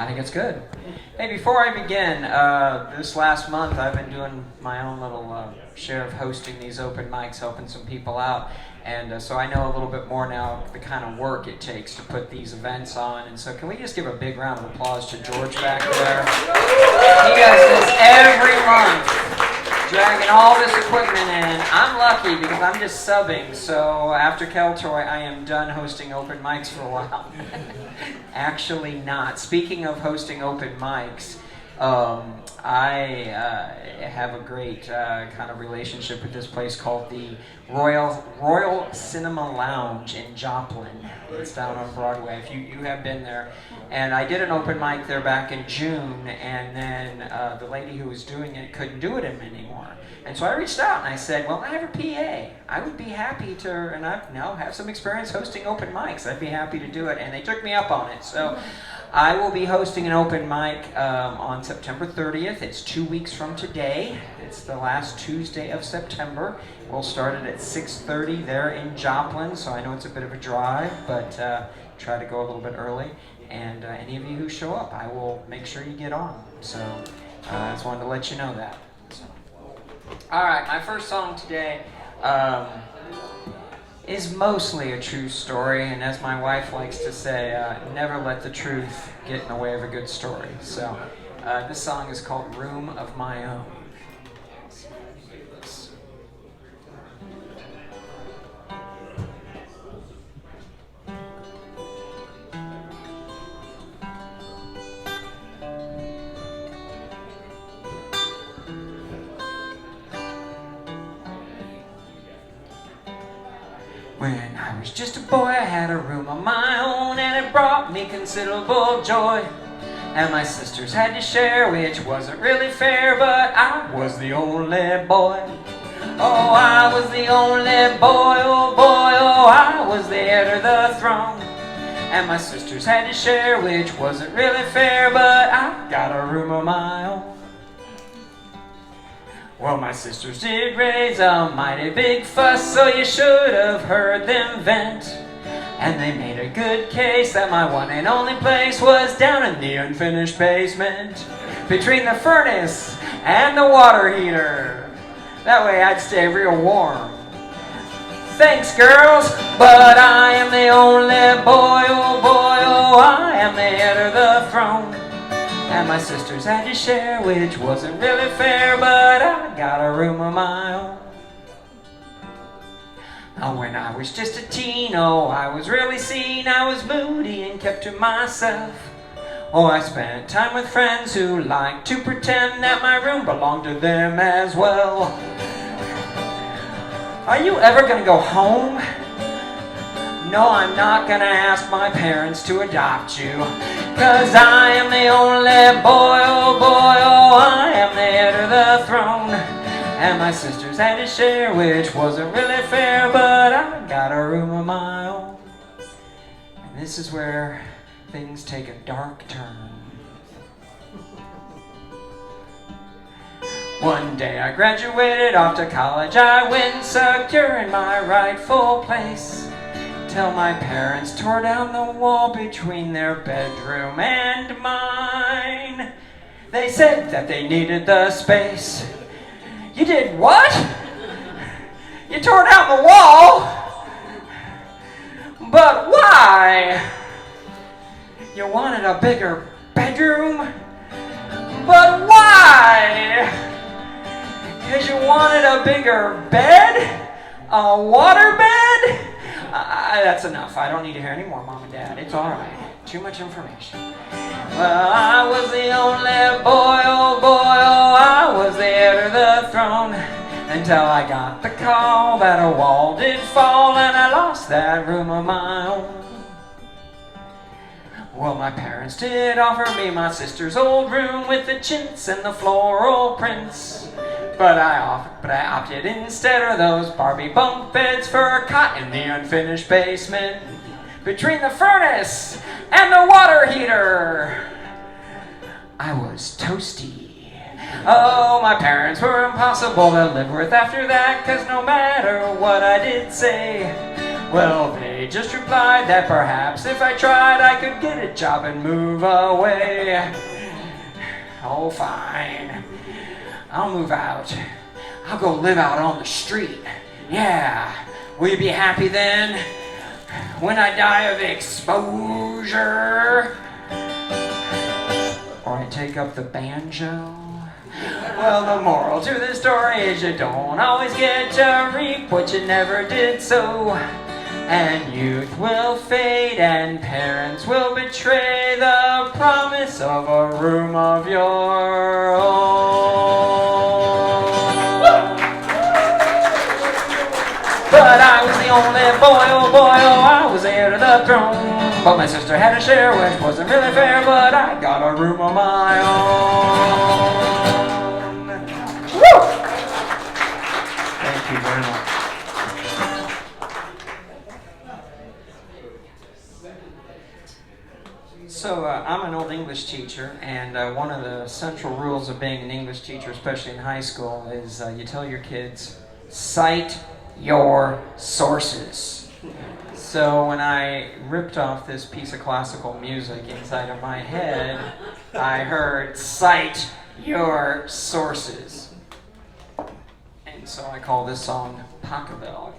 I think it's good. Hey, before I begin, this last month I've been doing my own little share of hosting these open mics, helping some people out. And so I know a little bit more now the kind of work it takes to put these events on. And so can we just give a big round of applause to George back there? He does this every month, dragging all this equipment in. I'm lucky because I'm just subbing. So after Keltoy, I am done hosting open mics for a while. Actually not. Speaking of hosting open mics, I have a great kind of relationship with this place called the Royal Cinema Lounge in Joplin. It's down on Broadway, if you have been there. And I did an open mic there back in June, and then the lady who was doing it couldn't do it anymore. And so I reached out and I said, well, I have a PA. I would be happy to, and I now have some experience hosting open mics. I'd be happy to do it. And they took me up on it. So I will be hosting an open mic on September 30th. It's 2 weeks from today. It's the last Tuesday of September. We'll start it at 6:30 there in Joplin. So I know it's a bit of a drive, but try to go a little bit early. And any of you who show up, I will make sure you get on. So I just wanted to let you know that. So. All right, my first song today is mostly a true story, and as my wife likes to say, never let the truth get in the way of a good story. So this song is called Room of My Own. When I was just a boy, I had a room of my own, and it brought me considerable joy. And my sisters had to share, which wasn't really fair, but I was the only boy. Oh, I was the only boy, oh boy, oh, I was the heir to the throne. And my sisters had to share, which wasn't really fair, but I got a room of my own. Well, my sisters did raise a mighty big fuss, so you should have heard them vent. And they made a good case that my one and only place was down in the unfinished basement, between the furnace and the water heater. That way I'd stay real warm. Thanks, girls, but I am the only boy, oh boy, oh, I am the heir to the throne. And my sisters had to share, which wasn't really fair, but I got a room of my own. Now when I was just a teen, oh, I was really seen. I was moody and kept to myself. Oh, I spent time with friends who liked to pretend that my room belonged to them as well. Are you ever gonna go home? No, I'm not gonna ask my parents to adopt you, 'cause I am the only boy, oh boy, oh, I am the heir to the throne. And my sisters had to share, which wasn't really fair, but I got a room of my own. And this is where things take a dark turn. One day I graduated off to college, I went secure in my rightful place, till my parents tore down the wall between their bedroom and mine. They said that they needed the space. You did what? You tore down the wall? But why? You wanted a bigger bedroom? But why? 'Cause you wanted a bigger bed? A water bed? That's enough. I don't need to hear any more, Mom and Dad. It's all right. Too much information. Well, I was the only boy, oh boy, oh, I was the heir to the throne, until I got the call that a wall did fall, and I lost that room of my own. Well, my parents did offer me my sister's old room with the chintz and the floral prints, but I opted instead of those Barbie bunk beds for a cot in the unfinished basement, between the furnace and the water heater. I was toasty. Oh, my parents were impossible to live with after that, 'cause no matter what I did say, Well, they just replied that perhaps if I tried, I could get a job and move away. Oh, fine. I'll move out. I'll go live out on the street. Yeah. Will you be happy then? When I die of exposure? Or I take up the banjo? Well, the moral to this story is you don't always get to reap what you never did sow. And youth will fade and parents will betray the promise of a room of your own. But I was the only boy, oh boy, oh, I was heir to the throne. But my sister had a share, which wasn't really fair, but I got a room of my own. Woo! Thank you very much. So I'm an old English teacher, and one of the central rules of being an English teacher, especially in high school, is you tell your kids, cite your sources. So when I ripped off this piece of classical music inside of my head, I heard, cite your sources. And so I call this song Pachelbel.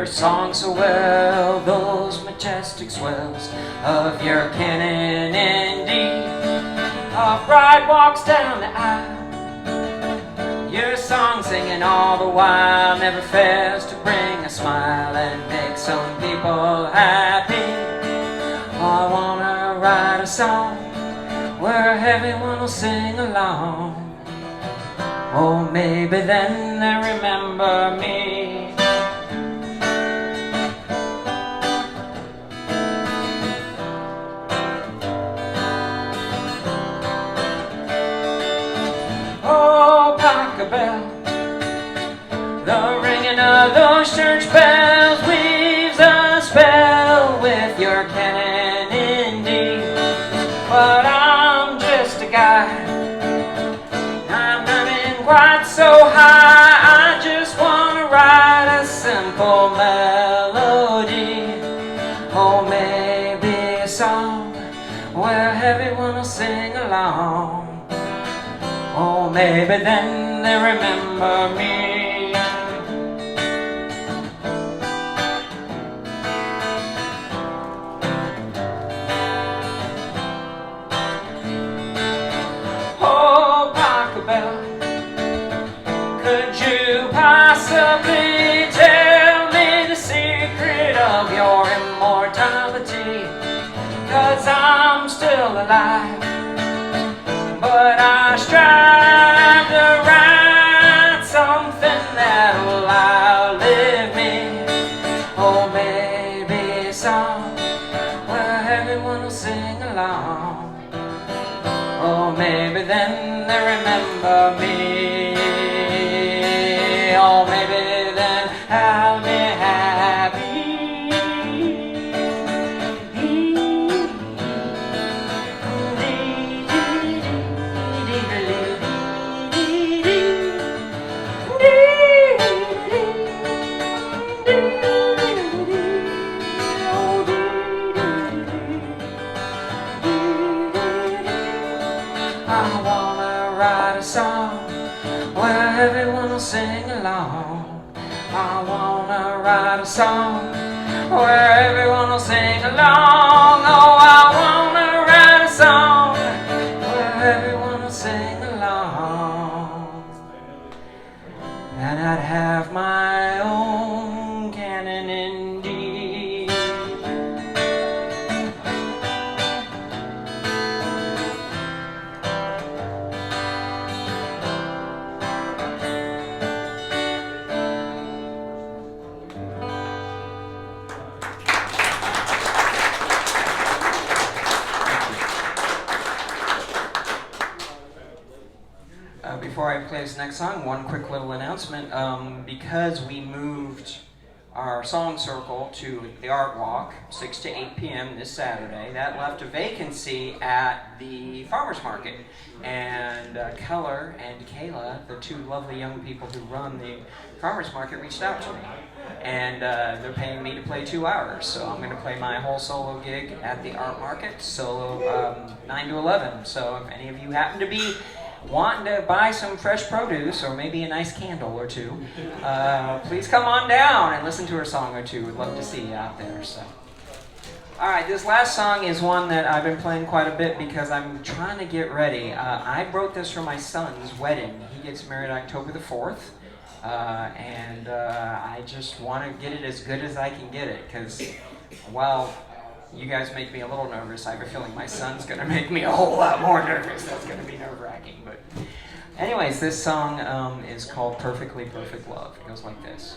Song so well, those majestic swells of your canon in D. A bride walks down the aisle, your song singing all the while never fails to bring a smile and make some people happy. I wanna write a song where everyone will sing along. Oh, maybe then they remember me. The ringing of those church bells weaves a spell with your canon in D. But I'm just a guy, I'm not in quite so high. I just want to write a simple melody. Oh, maybe a song where everyone will sing along. Oh, maybe then they remember me. Oh, Pachelbel, could you possibly tell me the secret of your immortality? 'Cause I'm still alive, but I strive to write something that'll outlive me. Oh, maybe a song where everyone will sing along. Oh, maybe then they remember me. Oh, maybe then I'll be happy. Everyone will sing along. I wanna write a song where everyone will sing along. Oh, I wanna write a song where everyone will sing along. And I'd have my own canon in D. before I play this next song, one quick little announcement. Because we moved our song circle to the Art Walk, 6 to 8 p.m. this Saturday, that left a vacancy at the farmers market. And Keller and Kayla, the two lovely young people who run the farmers market, reached out to me. And they're paying me to play 2 hours. So I'm going to play my whole solo gig at the Art Market, solo 9 to 11. So if any of you happen to be wanting to buy some fresh produce or maybe a nice candle or two, please come on down and listen to a song or two. We'd love to see you out there. So, all right, this last song is one that I've been playing quite a bit because I'm trying to get ready. I wrote this for my son's wedding. He gets married October the 4th, and I just want to get it as good as I can get it because, well, you guys make me a little nervous. I have a feeling my son's going to make me a whole lot more nervous. That's going to be nerve-wracking. But anyways, this song is called Perfectly Perfect Love. It goes like this.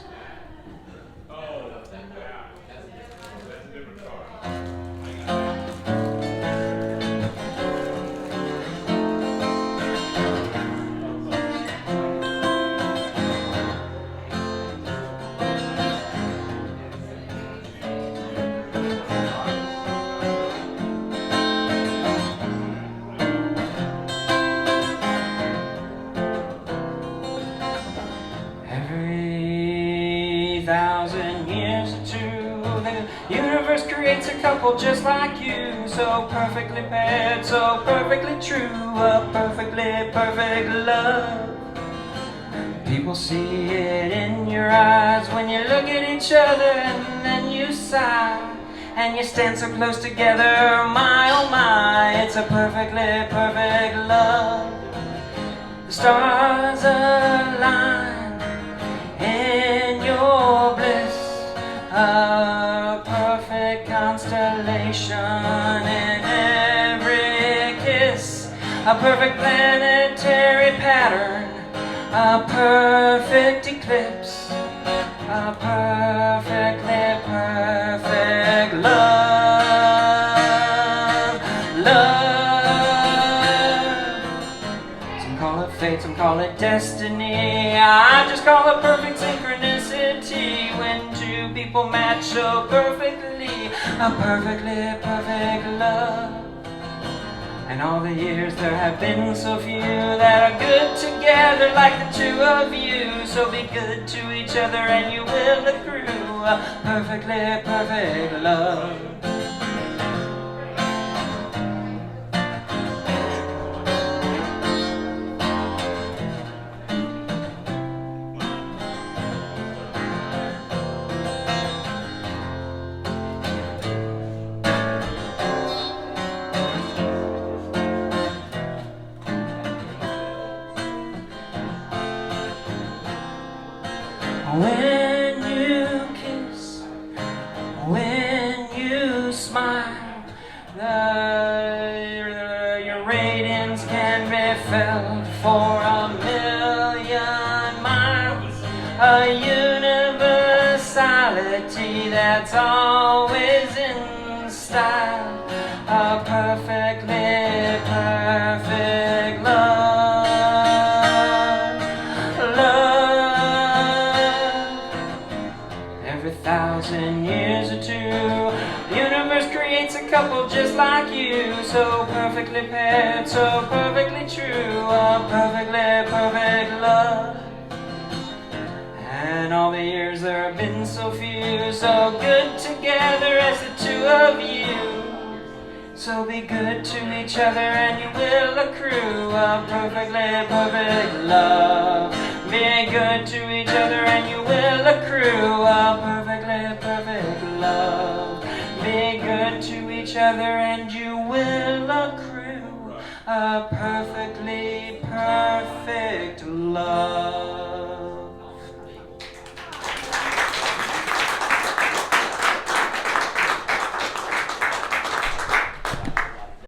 Creates a couple just like you, so perfectly paired, so perfectly true, a perfectly perfect love. People see it in your eyes when you look at each other and then you sigh, and you stand so close together, my oh my, it's a perfectly perfect love. The stars align in your bliss, a perfect constellation in every kiss, a perfect planetary pattern, a perfect eclipse, a perfectly perfect love, love. Some call it fate, some call it destiny, I just call it perfect synchronicity when two people match so perfectly, a perfectly perfect love. And all the years there have been so few that are good together like the two of you. So be good to each other and you will accrue a perfectly perfect love. When you kiss, when you smile, your radiance can be felt for a million miles. A universality that's always in style. A perfectly perfect love. Every 1,000 years or two, the universe creates a couple just like you, so perfectly paired, so perfectly true, a perfectly perfect love. And all the years there have been so few, so good together as the two of you. So be good to each other and you will accrue a perfectly perfect love. Be good to each other and you will accrue a perfectly perfect love. Be good to each other and you will accrue a perfectly perfect love.